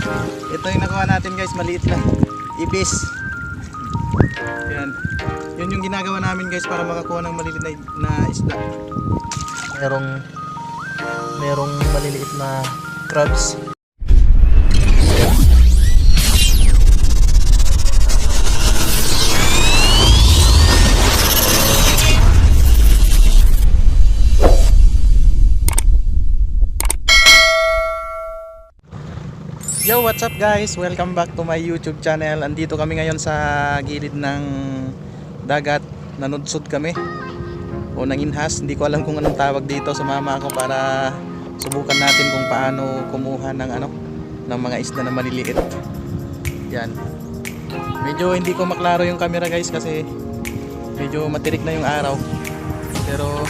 Ito yung nakuha natin guys, maliit na ibis. Yan. Yun yung ginagawa namin guys para makakuha ng maliliit na isda. Merong maliliit na crabs. Yo, what's up guys? Welcome back to my YouTube channel. Andito kami ngayon sa gilid ng dagat. Nanudsod kami o nanginhas, hindi ko alam kung anong tawag dito. Sumama ako para subukan natin kung paano kumuha ng mga isda na maliliit. Yan. Medyo hindi ko maklaro yung camera guys kasi medyo matirik na yung araw. Pero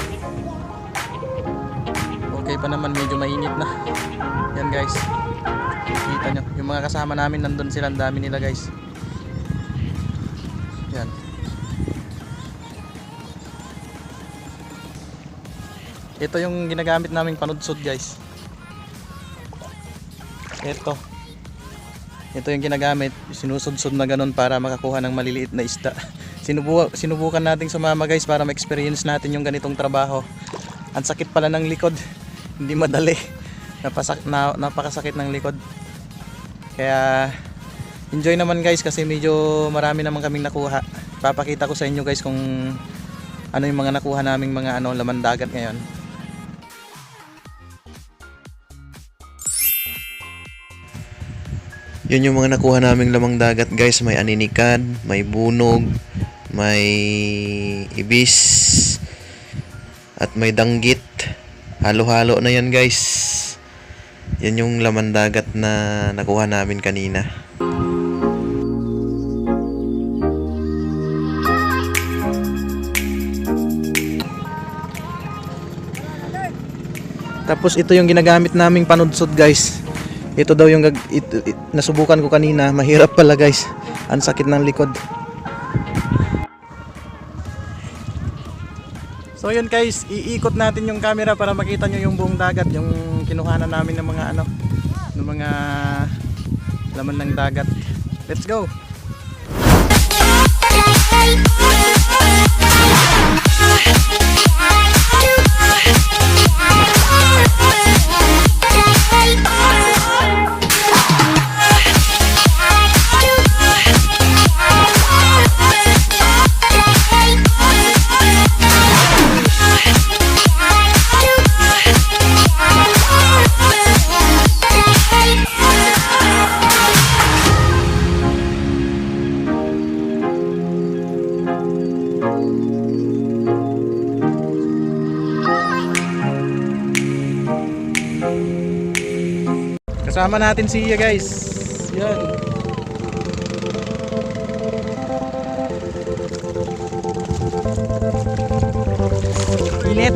okay pa naman, medyo mainit na. Yan guys. Kita nyo, yung mga kasama namin nandun sila, ang dami nila guys. Yan. Ito yung ginagamit naming panudsod guys. Ito yung ginagamit, sinusudsod na ganun para makakuha ng maliliit na isda. Sinubukan nating sumama guys para ma-experience natin yung ganitong trabaho. Ang sakit pala ng likod, hindi madali. Napakasakit ng likod. Kaya enjoy naman guys kasi medyo marami naman kaming nakuha. Papakita ko sa inyo guys kung ano yung mga nakuha naming mga laman dagat ngayon. Yun yung mga nakuha naming lamang dagat guys. May aninikad, may bunog, may ibis at may danggit. Halo-halo na yan guys. Yan yung laman dagat na nakuha namin kanina. Tapos ito yung ginagamit naming panudsod guys. Ito daw yung nasubukan ko kanina. Mahirap pala guys. Ang sakit ng likod. So yun guys, iikot natin yung camera para makita nyo yung buong dagat, yung kinuhanan namin ng mga laman ng dagat. Let's go. Kasama natin siya guys. Yan. Init.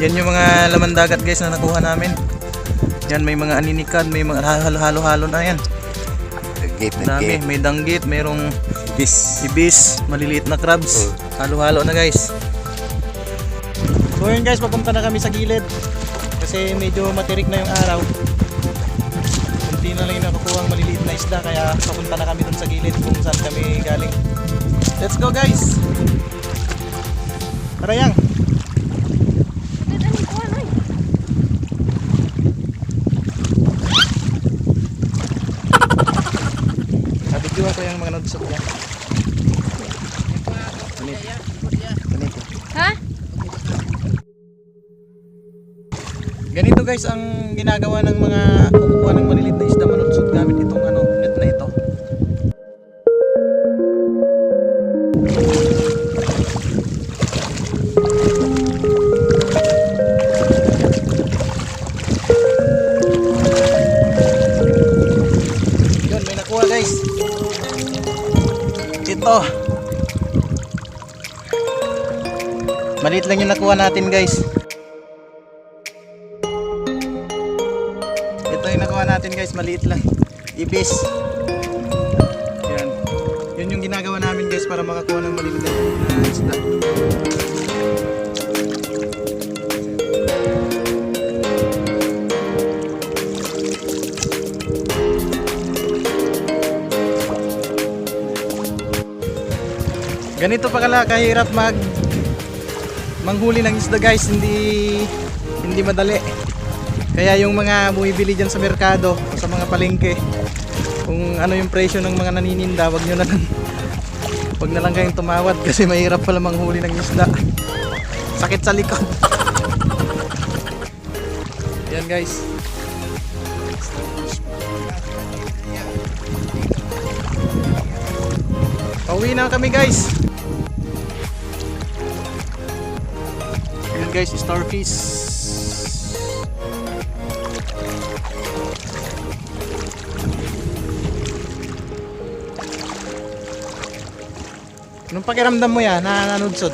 Yan yung mga laman dagat guys na nakuha namin. Yan, may mga aninikad, may mga halo-halo na yan. Dami, may danggit, mayroong ibis, maliliit na crabs. Halo-halo na guys. So yun guys, papunta na kami sa gilid kasi medyo matirik na yung araw. Kunti na lang yung nakukuha ang maliliit na isda, kaya papunta na kami dun sa gilid kung saan kami galing. Let's go guys. Parayang. Nabidyohan ko yung mga nagsot niya. Ganito. Ha? Ganito guys ang ginagawa ng mga kumukuha ng maliliit na isda manudsot gamit itong net na ito. Yun, may nakuha guys. Ito. Maliit lang yung nakuha natin guys. Ito yung nakuha natin guys, maliit lang. Ibis. Yan. Yun yung ginagawa namin guys para makakuha ng maliit na isda. Ganito pa kala kahirap manghuli ng isda guys, hindi madali. Kaya yung mga bumibili diyan sa merkado, sa mga palengke, kung ano yung presyo ng mga nanininda, wag na lang kayong tumawad kasi mahirap pala manghuli ng isda. Sakit sa likod. Yan guys. Pauwi na kami guys. Yan guys, starfish. Anong pakiramdam mo yan? Nanudsod?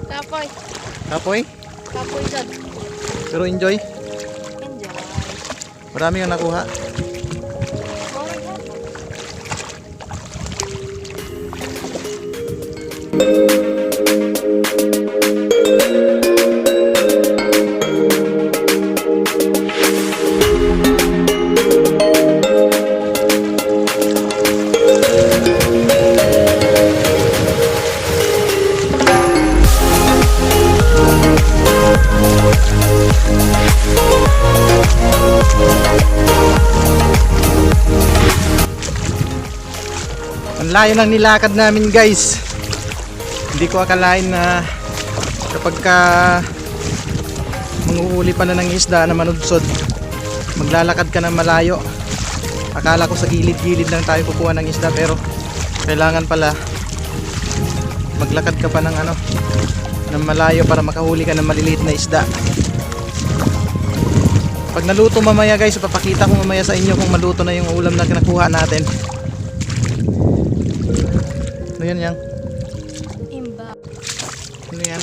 Kapoy. Kapoy? Kapoy dyan. Pero enjoy? Enjoy. Marami kang nakuha? Ang layo ng nilakad namin guys. Hindi ko akalain na kapag manguhuli pa na ng isda na manudsod, maglalakad ka ng malayo. Akala ko sa gilid-gilid lang tayo kukuha ng isda, pero kailangan pala maglakad ka pa ng malayo para makahuli ka ng maliliit na isda. Pag naluto mamaya guys, papakita ko mamaya sa inyo kung maluto na yung ulam na kinakuha natin. Ano yan yang? Imba. Ano yan?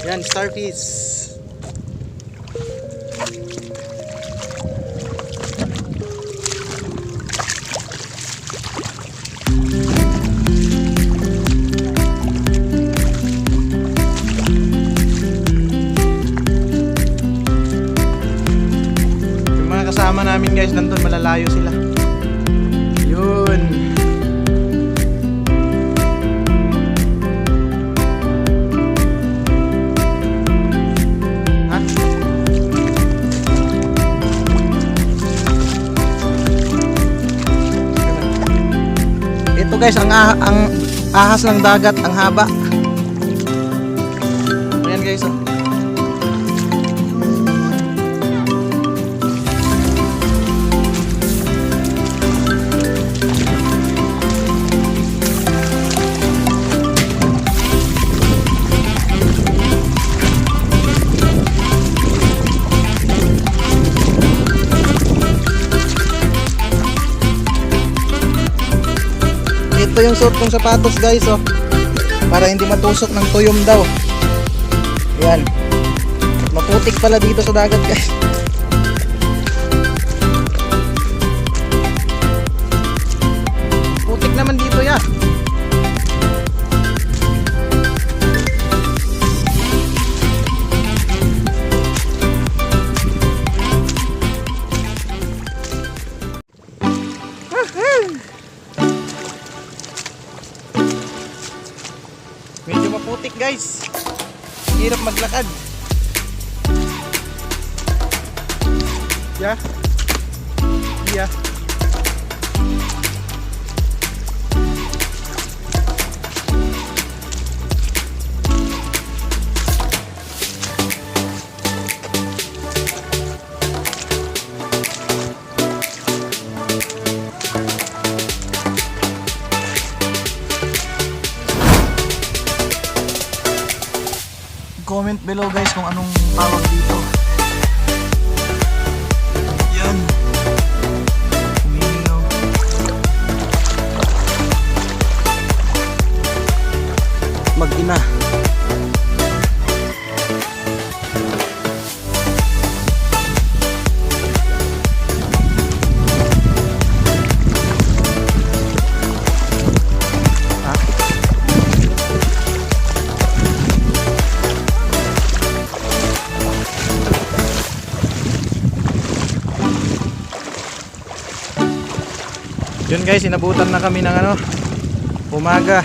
Yan, starfish. Yung mga kasama namin guys, nandun malalayo sila. Yun. Ito guys, ang ahas ng dagat, ang haba. Ayan guys, oh. Ito yung suot kong sapatos guys, oh, para hindi matusok ng tuyom daw. Yan. Maputik pala dito sa dagat guys. Putik naman dito ya. Medyo maputik guys. Hirap maglakad. Yeah. Yeah. Comment below guys kung anong tawag dito. Yan. Umiingaw. mag-ina. Yun guys, inabutan na kami ng umaga.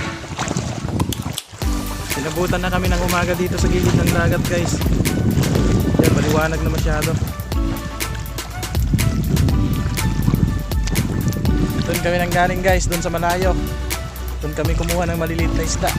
Inabutan na kami ng umaga dito sa gilid ng dagat guys. Yan, maliwanag na masyado. Doon kami nang galing guys, doon sa malayo. Doon kami kumuha ng maliliit na isda.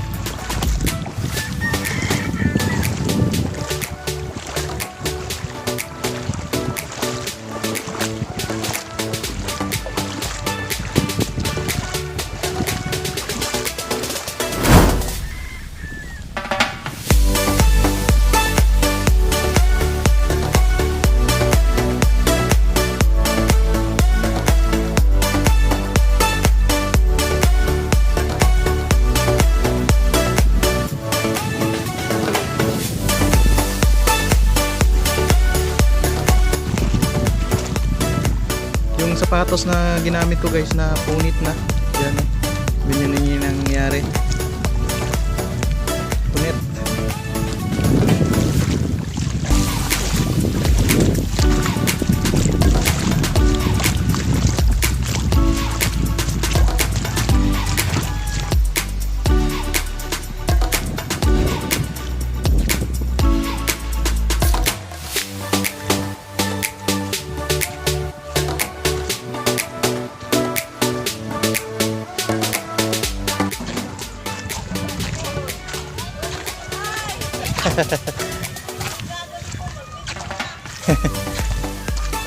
Yung sapatos na ginamit ko guys na punit na. Yan, ganyan yung nangyari. Punit.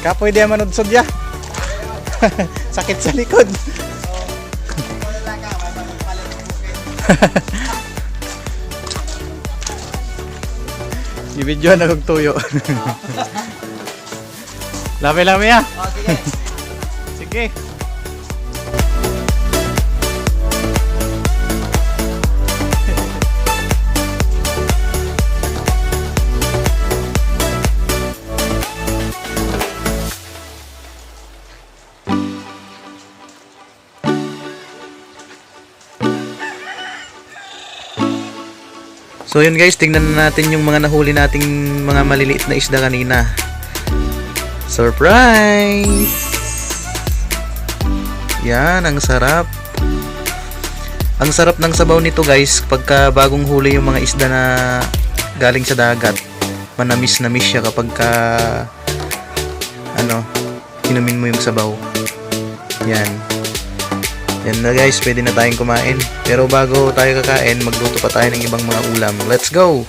Kapoy di manudsod ya. Sakit sa likod. I-video na kong tuyo. Lami-lami ya. Sige. So yun guys, tingnan na natin yung mga nahuli nating mga maliliit na isda kanina. Surprise! Yan, ang sarap. Ang sarap ng sabaw nito guys, pagka bagong huli yung mga isda na galing sa dagat. Manamis na siya kapag inumin mo yung sabaw. Yan. Yan na guys, pwede na tayong kumain. Pero bago tayo kakain, magluto pa tayo ng ibang mga ulam. Let's go!